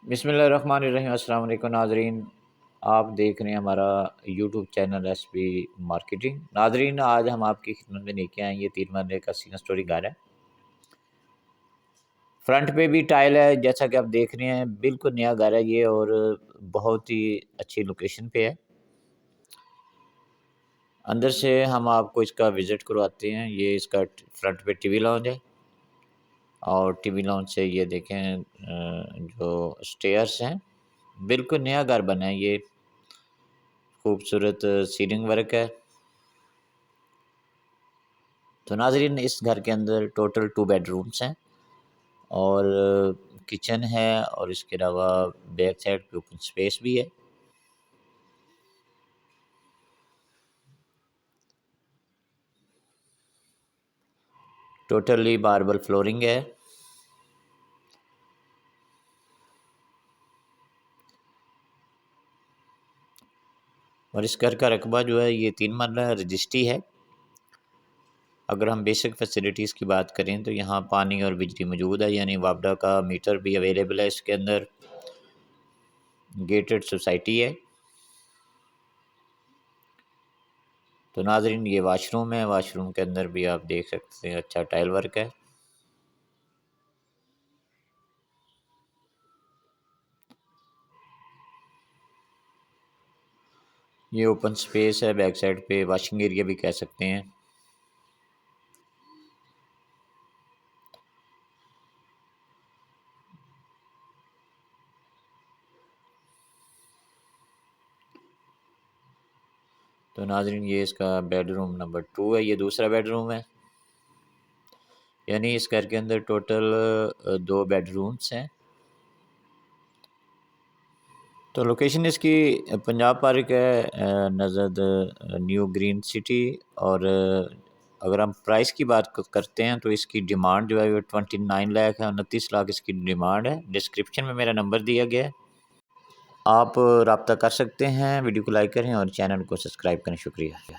बिस्मिल्लाहिर्रहमानिर्रहीम। अस्सलाम वालेकुम नाजरीन, आप देख रहे हैं हमारा यूट्यूब चैनल एसपी मार्केटिंग। नाजरीन, आज हम आपकी खिदमत में लेके आए, ये 3 मरले का सिंगल स्टोरी घर है। फ्रंट पे भी टाइल है, जैसा कि आप देख रहे हैं, बिल्कुल नया घर है ये और बहुत ही अच्छी लोकेशन पे है। अंदर से हम आपको इसका विज़िट करवाते हैं। ये इसका फ्रंट पे टीवी लाउंज है और टीवी लाउंज से ये देखें जो स्टेयर्स हैं, बिल्कुल नया घर बना है ये। खूबसूरत सीलिंग वर्क है। तो नाज़रीन, इस घर के अंदर टोटल 2 बेडरूम्स हैं और किचन है और इसके अलावा बैक साइड पे ओपन स्पेस भी है। टोटली मार्बल फ्लोरिंग है। और इस घर का रकबा जो है ये 3 मरला रजिस्ट्री है। अगर हम बेसिक फैसिलिटीज़ की बात करें तो यहाँ पानी और बिजली मौजूद है, यानी वापडा का मीटर भी अवेलेबल है इसके अंदर। गेटेड सोसाइटी है। तो नाज़रीन, ये वाशरूम है। वाशरूम के अंदर भी आप देख सकते हैं अच्छा टाइल वर्क है। ये ओपन स्पेस है, बैक साइड पे वॉशिंग एरिया भी कह सकते हैं। तो नाज़रीन, ये इसका बेडरूम नंबर 2 है, ये दूसरा बेडरूम है। यानी इस घर के अंदर टोटल 2 बेडरूम्स हैं। तो लोकेशन इसकी पंजाब पार्क है, नज़द न्यू ग्रीन सिटी। और अगर हम प्राइस की बात करते हैं तो इसकी डिमांड जो है वो 29 लाख है, 29 लाख इसकी डिमांड है। डिस्क्रिप्शन में मेरा नंबर दिया गया है, आप रब्ता कर सकते हैं। वीडियो को लाइक करें और चैनल को सब्सक्राइब करें। शुक्रिया।